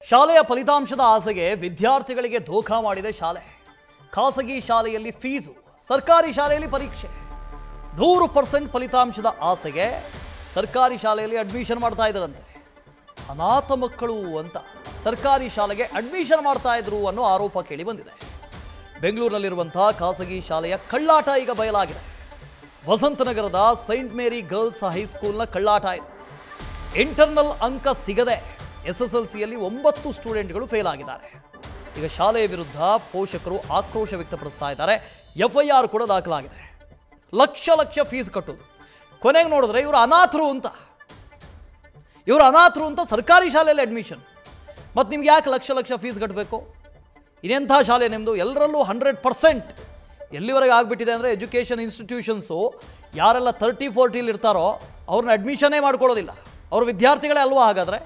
ಶಾಲೆಯ ಫಲಿತಾಂಶದ ಆಸೆಗೆ ವಿದ್ಯಾರ್ಥಿಗಳಿಗೆ ಧೋಖಾ ಮಾಡಿದೆ ಶಾಲೆ. ಖಾಸಗಿ ಶಾಲೆಯಲ್ಲಿ ಫೀಸು, ಸರ್ಕಾರಿ ಶಾಲೆಯಲ್ಲಿ ಪರೀಕ್ಷೆ. 100% ಫಲಿತಾಂಶದ ಆಸೆಗೆ ಸರ್ಕಾರಿ ಶಾಲೆಯಲ್ಲಿ ಅಡ್ಮಿಷನ್ ಮಾಡ್ತಾ ಇದ್ದರಂತೆ. ಅನಾಥ ಮಕ್ಕಳು ಅಂತ ಸರ್ಕಾರಿ ಶಾಲೆಗೆ ಅಡ್ಮಿಷನ್ ಮಾಡ್ತಾ ಇದ್ರು ಅನ್ನೋ ಆರೋಪ ಕೇಳಿ ಬಂದಿದೆ. ಬೆಂಗಳೂರಿನಲ್ಲಿರುವಂತಹ ಖಾಸಗಿ ಶಾಲೆಯ ಕಳ್ಳಾಟ ಈಗ ಬಯಲಾಗಿದೆ. ವಸಂತನಗರದ ಸೈಂಟ್ ಮೇರಿ ಗರ್ಲ್ಸ್ ಹೈಸ್ಕೂಲ್ನ ಕಳ್ಳಾಟ ಇದು. ಇಂಟರ್ನಲ್ ಅಂಕ ಸಿಗದೆ SSLCಯಲ್ಲಿ 9 ಸ್ಟೂಡೆಂಟ್ಗಳು ಫೇಲ್ ಆಗಿದ್ದಾರೆ. ಈಗ ಶಾಲೆಯ ವಿರುದ್ಧ ಪೋಷಕರು ಆಕ್ರೋಶ ವ್ಯಕ್ತಪಡಿಸ್ತಾ ಇದ್ದಾರೆ. FIR ಕೂಡ ದಾಖಲಾಗಿದೆ. ಲಕ್ಷ ಲಕ್ಷ ಫೀಸ್ ಕಟ್ಟೋದು, ಕೊನೆಗೆ ನೋಡಿದ್ರೆ ಇವರು ಅನಾಥರು ಅಂತ ಸರ್ಕಾರಿ ಶಾಲೆಯಲ್ಲಿ ಅಡ್ಮಿಷನ್. ಮತ್ತು ನಿಮ್ಗೆ ಯಾಕೆ ಲಕ್ಷ ಲಕ್ಷ ಫೀಸ್ ಕಟ್ಟಬೇಕು? ಇನ್ನೆಂಥ ಶಾಲೆ ನಿಮ್ಮದು? ಎಲ್ಲರಲ್ಲೂ 100% ಎಲ್ಲಿವರೆಗೆ ಆಗಿಬಿಟ್ಟಿದೆ ಅಂದರೆ ಎಜುಕೇಷನ್ ಇನ್ಸ್ಟಿಟ್ಯೂಷನ್ಸು ಯಾರೆಲ್ಲ 30-40 ಇರ್ತಾರೋ ಅವ್ರನ್ನ ಅಡ್ಮಿಷನ್ನೇ ಮಾಡ್ಕೊಳ್ಳೋದಿಲ್ಲ. ಅವ್ರ ವಿದ್ಯಾರ್ಥಿಗಳೇ ಅಲ್ವಾ? ಹಾಗಾದರೆ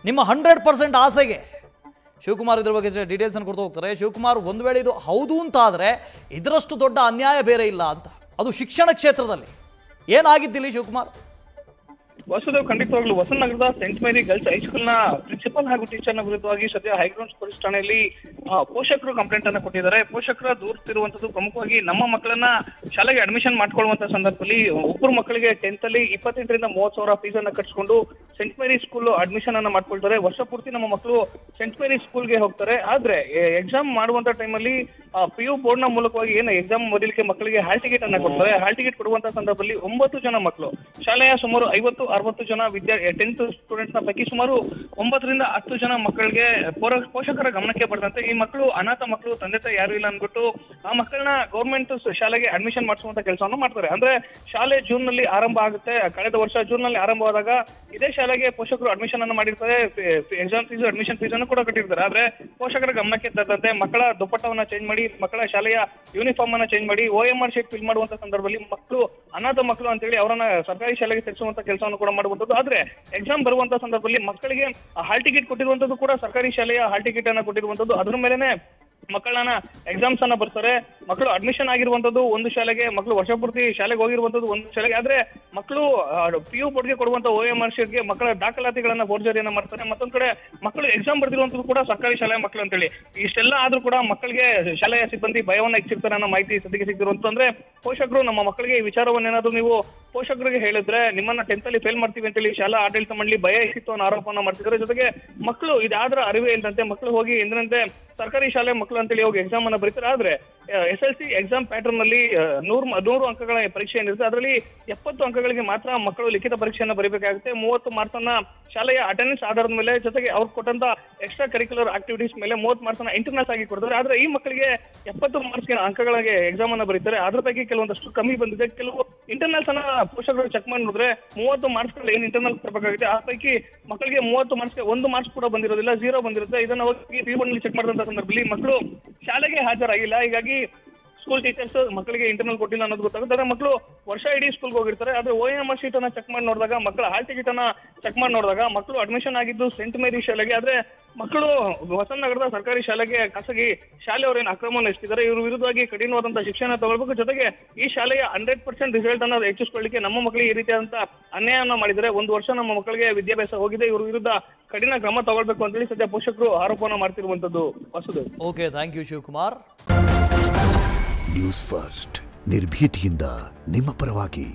ನಿಮ್ಮ 100% ಆಸೆಗೆ ಶಿವಕುಮಾರ್ ಇದ್ರ ಬಗ್ಗೆ ಡೀಟೇಲ್ಸನ್ನು ಕೊಡ್ತಾ ಹೋಗ್ತಾರೆ. ಶಿವಕುಮಾರ್, ಒಂದು ವೇಳೆ ಇದು ಹೌದು ಅಂತ ಆದರೆ ಇದರಷ್ಟು ದೊಡ್ಡ ಅನ್ಯಾಯ ಬೇರೆ ಇಲ್ಲ ಅಂತ, ಅದು ಶಿಕ್ಷಣ ಕ್ಷೇತ್ರದಲ್ಲಿ ಏನಾಗಿದ್ದಿಲ್ಲ ಶಿವಕುಮಾರ್? ವಸುದೇವ್, ಖಂಡಿತವಾಗ್ಲೂ ವಸಂತನಗರದ ಸೆಂಟ್ ಮೇರಿ ಗರ್ಲ್ಸ್ ಹೈಸ್ಕೂಲ್ನ ಪ್ರಿನ್ಸಿಪಲ್ ಹಾಗೂ ಟೀಚರ್ನ ವಿರುದ್ಧವಾಗಿ ಸದ್ಯ ಹೈಗ್ರೌಂಡ್ಸ್ ಪೊಲೀಸ್ ಠಾಣೆಯಲ್ಲಿ ಪೋಷಕರು ಕಂಪ್ಲೇಂಟ್ ಅನ್ನು ಕೊಟ್ಟಿದ್ದಾರೆ. ಪೋಷಕರ ದೂರುತ್ತಿರುವಂತದ್ದು ಪ್ರಮುಖವಾಗಿ ನಮ್ಮ ಮಕ್ಕಳನ್ನ ಶಾಲೆಗೆ ಅಡ್ಮಿಷನ್ ಮಾಡ್ಕೊಳ್ಳುವಂತ ಸಂದರ್ಭದಲ್ಲಿ ಒಬ್ಬರು ಮಕ್ಕಳಿಗೆ 10th ಅಲ್ಲಿ 28 ರಿಂದ 30 ಸಾವಿರ ಫೀಸ್ ಅನ್ನ ಕಟ್ಟಿಸ್ಕೊಂಡು ಸೆಂಟ್ ಮೇರಿ ಸ್ಕೂಲ್ ಅಡ್ಮಿಷನ್ ಅನ್ನ ಮಾಡ್ಕೊಳ್ತಾರೆ. ವರ್ಷ ಪೂರ್ತಿ ನಮ್ಮ ಮಕ್ಕಳು ಸೆಂಟ್ ಮೇರಿ ಸ್ಕೂಲ್ಗೆ ಹೋಗ್ತಾರೆ. ಆದ್ರೆ ಎಕ್ಸಾಮ್ ಮಾಡುವಂತ ಟೈಮಲ್ಲಿ PU ಬೋರ್ಡ್ ನ ಮೂಲಕವಾಗಿ ಏನು ಎಕ್ಸಾಮ್ ಮೊದಲಿಗೆ ಮಕ್ಕಳಿಗೆ ಹಾಲ್ ಟಿಕೆಟ್ ಅನ್ನ ಕೊಡ್ತಾರೆ. ಹಾಲ್ ಟಿಕೆಟ್ ಕೊಡುವಂತ ಸಂದರ್ಭದಲ್ಲಿ 9 ಜನ ಮಕ್ಕಳು, ಶಾಲೆಯ ಸುಮಾರು 50-60 ಜನ 10th ಸ್ಟೂಡೆಂಟ್ಸ್ ನ ಪೈಕಿ ಸುಮಾರು 9 ರಿಂದ 10 ಜನ ಮಕ್ಕಳಿಗೆ ಪೋಷಕರ ಗಮನಕ್ಕೆ ಬರ್ತಂತೆ ಈ ಮಕ್ಕಳು ಅನಾಥ ಮಕ್ಕಳು, ತಂದೆ ತಾಯಿ ಯಾರು ಇಲ್ಲ ಅಂದ್ಬಿಟ್ಟು ಆ ಮಕ್ಕಳನ್ನ ಗೌರ್ಮೆಂಟ್ ಶಾಲೆಗೆ ಅಡ್ಮಿಷನ್ ಮಾಡಿಸುವಂತ ಕೆಲಸವನ್ನು ಮಾಡ್ತಾರೆ. ಅಂದ್ರೆ ಶಾಲೆ ಜೂನ್ ನಲ್ಲಿ ಆರಂಭ ಆಗುತ್ತೆ. ಕಳೆದ ವರ್ಷ ಜೂನ್ ನಲ್ಲಿ ಆರಂಭವಾದಾಗ ಇದೇ ಶಾಲೆಗೆ ಪೋಷಕರು ಅಡ್ಮಿಷನ್ ಅನ್ನು ಮಾಡಿರ್ತಾರೆ. ಎಕ್ಸಾಮ್ ಫೀಸ್, ಅಡ್ಮಿಷನ್ ಫೀಸ್ ಅನ್ನು ಕೂಡ ಕಟ್ಟಿರ್ತಾರೆ. ಆದ್ರೆ ಪೋಷಕರ ಗಮನಕ್ಕೆ ತಕ್ಕಂತೆ ಮಕ್ಕಳ ದುಪ್ಪಟ್ಟವನ್ನ ಚೇಂಜ್ ಮಾಡಿ, ಮಕ್ಕಳ ಶಾಲೆಯ ಯೂನಿಫಾರ್ಮ್ ಅನ್ನ ಚೇಂಜ್ ಮಾಡಿ, OMR ಶೀಟ್ ಫಿಲ್ ಮಾಡುವಂತ ಸಂದರ್ಭದಲ್ಲಿ ಮಕ್ಕಳು ಅನಾಥ ಮಕ್ಕಳು ಅಂತೇಳಿ ಅವರನ್ನ ಸರ್ಕಾರಿ ಶಾಲೆಗೆ ಸೇರಿಸುವಂತ ಕೆಲಸವನ್ನು ಕೂಡ ಮಾಡುವಂತದ್ದು. ಆದ್ರೆ ಎಕ್ಸಾಮ್ ಬರುವಂತ ಸಂದರ್ಭದಲ್ಲಿ ಮಕ್ಕಳಿಗೆ ಹಾಲ್ ಟಿಕೆಟ್ ಕೊಟ್ಟಿರುವಂತದ್ದು ಕೂಡ ಸರ್ಕಾರಿ ಶಾಲೆಯ ಹಾಲ್ ಟಿಕೆಟ್ ಅನ್ನ ಕೊಟ್ಟಿರುವಂತದ್ದು. ಅದ್ರ ಮೇಲೆನೆ ಮಕ್ಕಳನ್ನ ಎಕ್ಸಾಮ್ಸ್ ಅನ್ನ ಬರ್ತಾರೆ. ಮಕ್ಕಳು ಅಡ್ಮಿಷನ್ ಆಗಿರುವಂತದ್ದು ಒಂದು ಶಾಲೆಗೆ, ಮಕ್ಕಳು ವರ್ಷ ಪೂರ್ತಿ ಶಾಲೆಗೆ ಹೋಗಿರುವಂತದ್ದು ಒಂದು ಶಾಲೆಗೆ. ಆದ್ರೆ ಮಕ್ಕಳು PU ಬೋರ್ಡ್ಗೆ ಕೊಡುವಂತ OMR ಶೀಟ್ಗೆ ಮಕ್ಕಳ ದಾಖಲಾತಿಗಳನ್ನ ಫೋರ್ಜರಿಯನ್ನ ಮಾಡ್ತಾರೆ. ಮತ್ತೊಂದ್ ಕಡೆ ಮಕ್ಕಳು ಎಕ್ಸಾಮ್ ಬರ್ದಿರುವಂತದ್ದು ಕೂಡ ಸರ್ಕಾರಿ ಶಾಲೆಯ ಮಕ್ಕಳು ಅಂತೇಳಿ. ಇಷ್ಟೆಲ್ಲ ಆದ್ರೂ ಕೂಡ ಮಕ್ಕಳಿಗೆ ಶಾಲೆಯ ಸಿಬ್ಬಂದಿ ಭಯವನ್ನ ಹೆಚ್ಚಿರ್ತಾರೆ ಅನ್ನೋ ಮಾಹಿತಿ ಸದ್ಯಕ್ಕೆ ಸಿಗ್ತಿರುವಂತ. ಅಂದ್ರೆ ಪೋಷಕರು ನಮ್ಮ ಮಕ್ಕಳಿಗೆ ಈ ವಿಚಾರವನ್ನೇನಾದ್ರೂ ನೀವು ಪೋಷಕರಿಗೆ ಹೇಳಿದ್ರೆ ನಿಮ್ಮನ್ನ 10th ಅಲ್ಲಿ ಫೇಲ್ ಮಾಡ್ತೀವಿ ಅಂತೇಳಿ ಶಾಲಾ ಆಡಳಿತ ಮಂಡಳಿ ಭಯ ಇತ್ತು ಅನ್ನೋ ಆರೋಪವನ್ನ ಮಾಡ್ತಿದ್ದಾರೆ. ಜೊತೆಗೆ ಮಕ್ಕಳು ಇದಾದ್ರ ಅರಿವೇ ಇಲ್ಲದಂತೆ ಮಕ್ಕಳು ಹೋಗಿ ಎಂದಿನಂತೆ ಸರ್ಕಾರಿ ಶಾಲೆ ಮಕ್ಕಳು ಅಂತೇಳಿ ಹೋಗಿ ಎಕ್ಸಾಮ್ ಅನ್ನ ಬರೀತಾರೆ. ಆದ್ರೆ SSLC ಎಕ್ಸಾಮ್ ಪ್ಯಾಟರ್ನ್ ನಲ್ಲಿ 100 ಅಂಕಗಳ ಪರೀಕ್ಷೆ ಏನಿರುತ್ತೆ, ಅದರಲ್ಲಿ 70 ಅಂಕಗಳಿಗೆ ಮಾತ್ರ ಮಕ್ಕಳು ಲಿಖಿತ ಪರೀಕ್ಷೆಯನ್ನ ಬರೀಬೇಕಾಗುತ್ತೆ. 30 ಮಾರ್ಕ್ಸ್ ಅನ್ನ ಶಾಲೆಯ ಅಟೆಂಡೆನ್ಸ್ ಆಧಾರದ ಮೇಲೆ, ಜೊತೆಗೆ ಅವ್ರು ಕೊಟ್ಟಂತ ಎಕ್ಸ್ಟ್ರಾ ಕರಿಕ್ಯುಲರ್ ಆಕ್ಟಿವಿಟೀಸ್ ಮೇಲೆ 30 ಮಾರ್ಕ್ಸ್ ಅನ್ನ ಇಂಟರ್ನಲ್ಸ್ ಆಗಿ ಕೊಡ್ತಾರೆ. ಆದ್ರೆ ಈ ಮಕ್ಕಳಿಗೆ 70 ಮಾರ್ಕ್ಸ್ ಅಂಕಗಳಿಗೆ ಎಕ್ಸಾಮ್ ಅನ್ನ ಬರೀತಾರೆ. ಅದ್ರ ಪೈಕಿ ಕೆಲವೊಂದಷ್ಟು ಕಮ್ಮಿ ಬಂದಿದೆ. ಕೆಲವು ಇಂಟರ್ನಲ್ಸ್ ಅನ್ನ ಪೋಷಕರು ಚೆಕ್ ಮಾಡಿ ನೋಡಿದ್ರೆ 30 ಮಾರ್ಕ್ಸ್ ಗಳು ಏನ್ ಇಂಟರ್ನಲ್ ಕೊಡಬೇಕಾಗುತ್ತೆ ಆ ಪೈಕಿ ಮಕ್ಕಳಿಗೆ 30 ಮಾರ್ಕ್ಸ್ಗೆ 1 ಮಾರ್ಕ್ಸ್ ಕೂಡ ಬಂದಿರೋದಿಲ್ಲ, 0 ಬಂದಿರುತ್ತೆ. ಇದನ್ನ ಹೋಗಿ PU ಬೋರ್ಡ್ ಚೆಕ್ ಮಾಡಿದಂತ ಸಂದರ್ಭದಲ್ಲಿ ಮಕ್ಕಳು ಶಾಲೆಗೆ ಹಾಜರಾಗಿಲ್ಲ. ಹೀಗಾಗಿ ಸ್ಕೂಲ್ ಟೀಚರ್ಸ್ ಮಕ್ಕಳಿಗೆ ಇಂಟರ್ನಲ್ ಕೊಟ್ಟಿಲ್ಲ ಅನ್ನೋದು ಗೊತ್ತಾಗುತ್ತೆ. ಆದ್ರೆ ಮಕ್ಕಳು ವರ್ಷ ಇಡೀ ಸ್ಕೂಲ್ಗೆ ಹೋಗಿರ್ತಾರೆ. ಆದ್ರೆ OMR ಶೀಟ್ ಅನ್ನ ಚೆಕ್ ಮಾಡಿ ನೋಡಿದಾಗ, ಮಕ್ಕಳ ಹಾಲ್ ಟಿಕೆಟ್ ಅನ್ನ ಚೆಕ್ ಮಾಡಿ ನೋಡಿದಾಗ ಮಕ್ಕಳು ಅಡ್ಮಿಷನ್ ಆಗಿದ್ದು ಸೆಂಟ್ ಮೇರಿ ಶಾಲೆಗೆ. ಆದ್ರೆ ಮಕ್ಕಳು ವಸಂತನಗರದ ಸರ್ಕಾರಿ ಶಾಲೆಗೆ ಖಾಸಗಿ ಶಾಲೆಯವರೇನು ಅಕ್ರಮವನ್ನು ಎಸಗಿದ್ದಾರೆ. ಇವ್ರ ವಿರುದ್ಧವಾಗಿ ಕಠಿಣವಾದಂತಹ ಶಿಕ್ಷಣ ತಗೊಳ್ಬೇಕು. ಜೊತೆಗೆ ಈ ಶಾಲೆಯ 100% ರಿಸಲ್ಟ್ ಅನ್ನ ಹೆಚ್ಚಿಸಿಕೊಳ್ಳಿಕ್ಕೆ ನಮ್ಮ ಮಕ್ಕಳಿಗೆ ಈ ರೀತಿಯಾದಂತಹ ಅನ್ಯಾಯವನ್ನು ಮಾಡಿದರೆ, 1 ವರ್ಷ ನಮ್ಮ ಮಕ್ಕಳಿಗೆ ವಿದ್ಯಾಭ್ಯಾಸ ಹೋಗಿದೆ, ಇವ್ರ ವಿರುದ್ಧ ಕಠಿಣ ಕ್ರಮ ತಗೊಳ್ಬೇಕು ಅಂತೇಳಿ ಸದ್ಯ ಪೋಷಕರು ಆರೋಪವನ್ನು ಮಾಡ್ತಿರುವಂತದ್ದು. Vasudev, okay, thank you Shivakumar. News first, ನಿರ್ಭೀತಿಯಿಂದ ನಿಮ್ಮ ಪರವಾಗಿ.